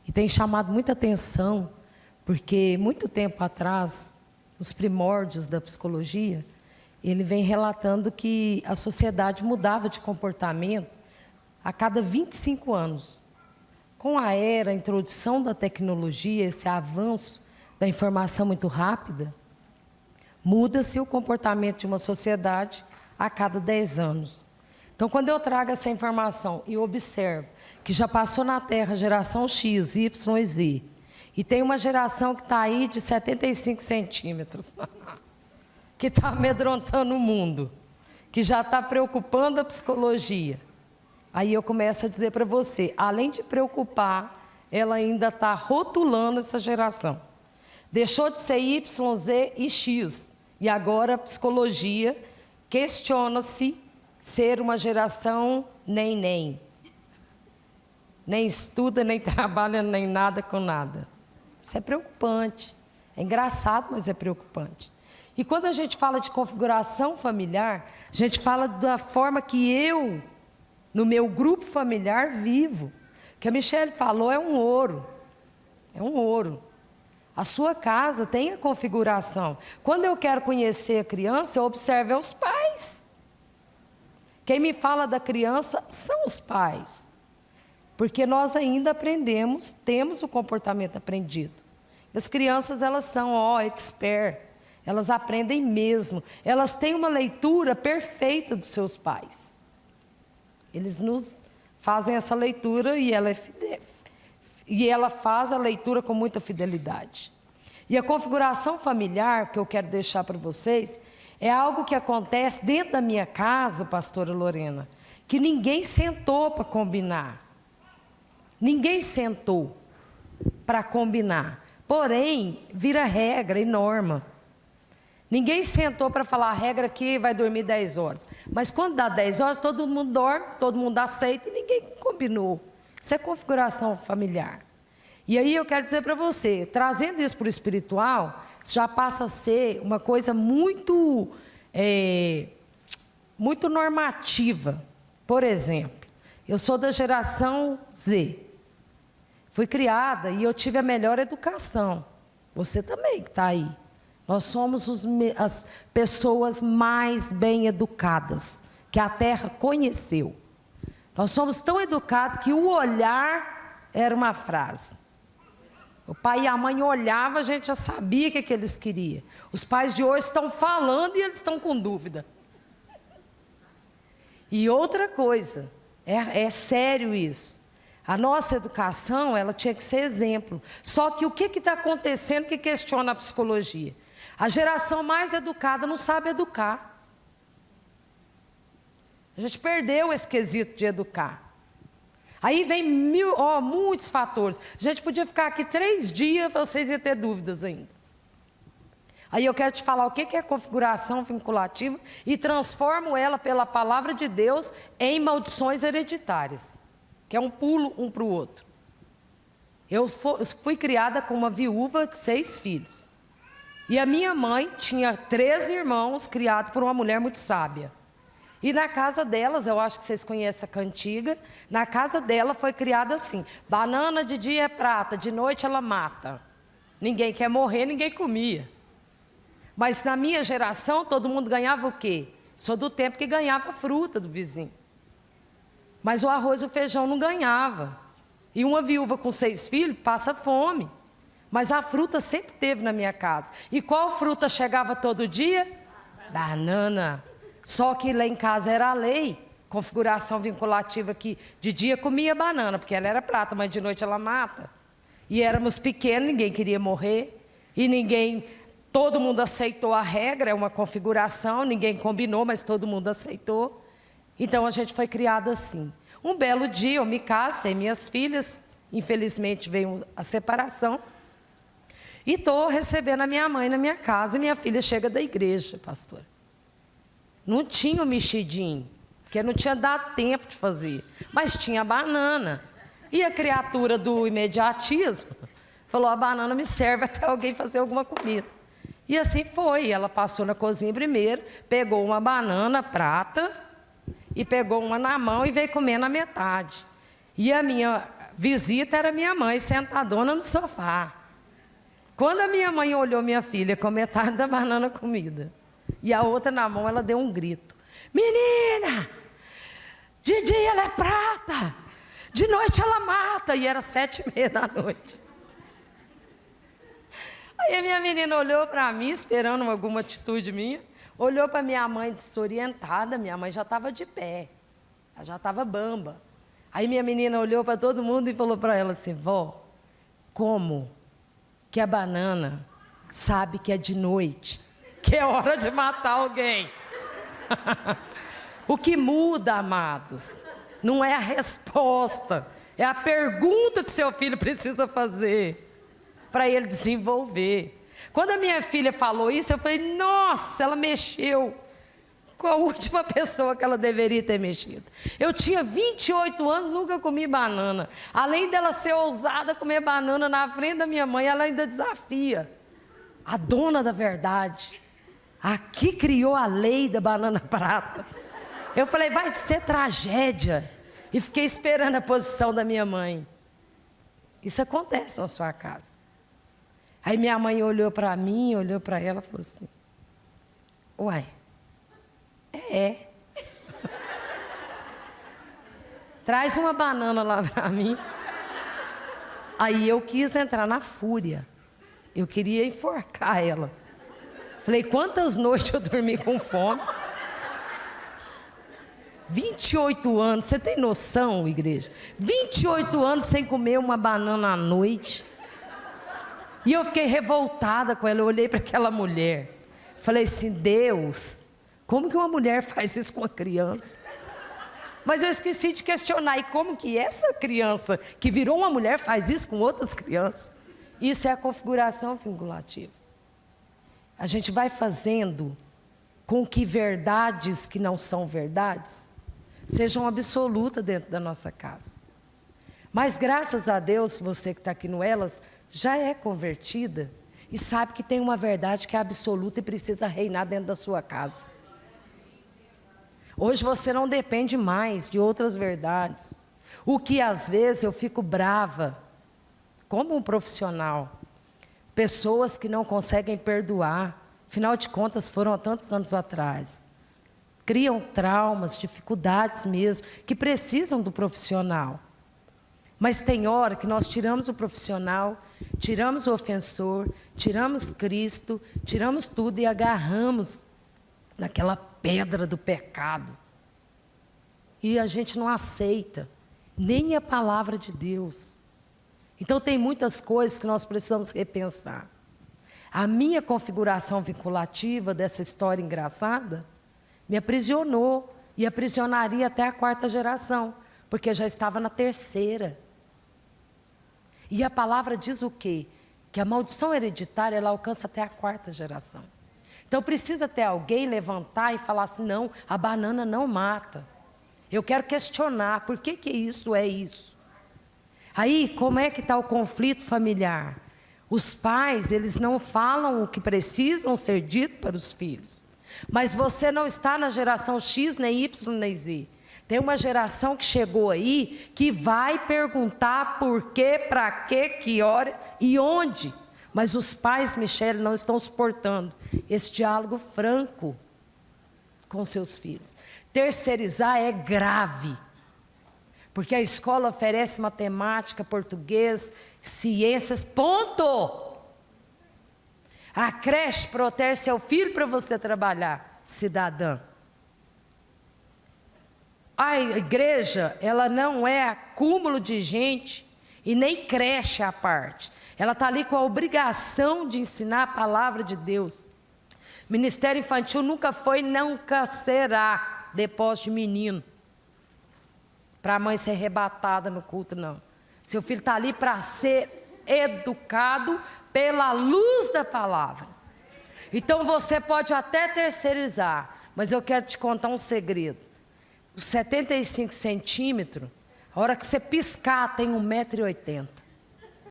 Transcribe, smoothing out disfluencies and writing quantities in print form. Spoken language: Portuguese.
E tem chamado muita atenção, porque muito tempo atrás, os primórdios da psicologia, ele vem relatando que a sociedade mudava de comportamento a cada 25 anos. Com a introdução da tecnologia, esse avanço da informação muito rápida, muda-se o comportamento de uma sociedade a cada 10 anos. Então, quando eu trago essa informação e observo que já passou na Terra geração X, Y e Z, e tem uma geração que está aí de 75 centímetros, que está amedrontando o mundo, que já está preocupando a psicologia. Aí eu começo a dizer para você, além de preocupar, ela ainda está rotulando essa geração. Deixou de ser Y, Z e X. E agora a psicologia questiona-se ser uma geração nem. Nem estuda, nem trabalha, nem nada com nada. Isso é preocupante. É engraçado, mas é preocupante. E quando a gente fala de configuração familiar, a gente fala da forma que eu, no meu grupo familiar, vivo. O que a Michele falou é um ouro. É um ouro. A sua casa tem a configuração. Quando eu quero conhecer a criança, eu observo os pais. Quem me fala da criança são os pais. Porque nós ainda aprendemos, temos o comportamento aprendido. As crianças, elas são, expert. Elas aprendem mesmo. Elas têm uma leitura perfeita dos seus pais. Eles nos fazem essa leitura e ela faz a leitura com muita fidelidade. E a configuração familiar que eu quero deixar para vocês é algo que acontece dentro da minha casa, pastora Lorena, que ninguém sentou para combinar. Ninguém sentou para combinar. Porém, vira regra e norma. Ninguém sentou para falar a regra que vai dormir 10 horas. Mas quando dá 10 horas, todo mundo dorme, todo mundo aceita e ninguém combinou. Isso é configuração familiar. E aí eu quero dizer para você, trazendo isso para o espiritual, já passa a ser uma coisa muito normativa. Por exemplo, eu sou da geração Z. Fui criada e eu tive a melhor educação. Você também que está aí. Nós somos as pessoas mais bem educadas que a Terra conheceu. Nós somos tão educados que o olhar era uma frase. O pai e a mãe olhavam, a gente já sabia o que eles queriam. Os pais de hoje estão falando e eles estão com dúvida. E outra coisa, é sério isso. A nossa educação, ela tinha que ser exemplo. Só que o que está acontecendo que questiona a psicologia? A geração mais educada não sabe educar. A gente perdeu esse quesito de educar. Aí vem muitos fatores. A gente podia ficar aqui 3 dias, vocês iam ter dúvidas ainda. Aí eu quero te falar o que é configuração vinculativa e transformo ela pela palavra de Deus em maldições hereditárias. Que é um pulo um para o outro. Eu fui criada com uma viúva de 6 filhos. E a minha mãe tinha 13 irmãos criados por uma mulher muito sábia. E na casa delas, eu acho que vocês conhecem a cantiga, na casa dela foi criada assim: banana de dia é prata, de noite ela mata. Ninguém quer morrer, ninguém comia. Mas na minha geração, todo mundo ganhava o quê? Sou do tempo que ganhava fruta do vizinho. Mas o arroz e o feijão não ganhava. E uma viúva com 6 filhos passa fome. Mas a fruta sempre teve na minha casa. E qual fruta chegava todo dia? Banana. Só que lá em casa era a lei, configuração vinculativa, que de dia comia banana, porque ela era prata, mas de noite ela mata. E éramos pequenos, ninguém queria morrer. E todo mundo aceitou a regra, é uma configuração, ninguém combinou, mas todo mundo aceitou. Então a gente foi criado assim. Um belo dia eu me caso, tenho minhas filhas, infelizmente veio a separação. E estou recebendo a minha mãe na minha casa e minha filha chega da igreja, pastor. Não tinha o mexidinho, porque não tinha dado tempo de fazer, mas tinha a banana. E a criatura do imediatismo falou: a banana me serve até alguém fazer alguma comida. E assim foi, ela passou na cozinha primeiro, pegou uma banana prata e pegou uma na mão e veio comer na metade. E a minha visita era minha mãe, sentadona no sofá. Quando a minha mãe olhou minha filha com metade da banana comida, e a outra na mão, ela deu um grito. Menina, de dia ela é prata, de noite ela mata. E era 7h30 da noite. Aí a minha menina olhou para mim, esperando alguma atitude minha, olhou para minha mãe desorientada, minha mãe já estava de pé, ela já estava bamba. Aí minha menina olhou para todo mundo e falou para ela assim, vó, como que a banana sabe que é de noite, que é hora de matar alguém? O que muda, amados, não é a resposta, é a pergunta que seu filho precisa fazer para ele desenvolver. Quando a minha filha falou isso, eu falei, nossa, ela mexeu com a última pessoa que ela deveria ter mexido. Eu tinha 28 anos, nunca comi banana. Além dela ser ousada comer banana na frente da minha mãe, ela ainda desafia a dona da verdade, a que criou a lei da banana prata. Eu falei, vai ser tragédia. E fiquei esperando a posição da minha mãe. Isso acontece na sua casa. Aí minha mãe olhou para mim, olhou para ela e falou assim, uai, traz uma banana lá para mim. Aí eu quis entrar na fúria. Eu queria enforcar ela. Falei, quantas noites eu dormi com fome? 28 anos, você tem noção, igreja? 28 anos sem comer uma banana à noite. E eu fiquei revoltada com ela, eu olhei para aquela mulher. Falei assim, Deus, como que uma mulher faz isso com uma criança? Mas eu esqueci de questionar, e como que essa criança que virou uma mulher faz isso com outras crianças? Isso é a configuração vinculativa. A gente vai fazendo com que verdades que não são verdades sejam absolutas dentro da nossa casa. Mas graças a Deus, você que está aqui no Elas, já é convertida e sabe que tem uma verdade que é absoluta e precisa reinar dentro da sua casa. Hoje você não depende mais de outras verdades. O que às vezes eu fico brava, como um profissional, pessoas que não conseguem perdoar, afinal de contas foram há tantos anos atrás. Criam traumas, dificuldades mesmo, que precisam do profissional. Mas tem hora que nós tiramos o profissional, tiramos o ofensor, tiramos Cristo, tiramos tudo e agarramos naquela pedra do pecado. E a gente não aceita nem a palavra de Deus. Então tem muitas coisas que nós precisamos repensar. A minha configuração vinculativa dessa história engraçada me aprisionou e aprisionaria até a 4ª geração, porque já estava na 3ª. E a palavra diz o quê? Que a maldição hereditária ela alcança até a 4ª geração. Então precisa ter alguém levantar e falar assim, não, a banana não mata. Eu quero questionar, por que que isso é isso? Aí, como é que está o conflito familiar? Os pais, eles não falam o que precisam ser dito para os filhos. Mas você não está na geração X, nem Y, nem Z. Tem uma geração que chegou aí, que vai perguntar por quê, para quê, que hora e onde. Mas os pais, Michele, não estão suportando esse diálogo franco com seus filhos. Terceirizar é grave. Porque a escola oferece matemática, português, ciências, ponto. A creche protege seu filho para você trabalhar, cidadã. A igreja, ela não é acúmulo de gente e nem creche à parte. Ela está ali com a obrigação de ensinar a palavra de Deus. Ministério infantil nunca foi, nunca será depósito de menino. Para a mãe ser arrebatada no culto, não. Seu filho está ali para ser educado pela luz da palavra. Então você pode até terceirizar, mas eu quero te contar um segredo. Os 75 centímetros, a hora que você piscar, tem 1,80 m.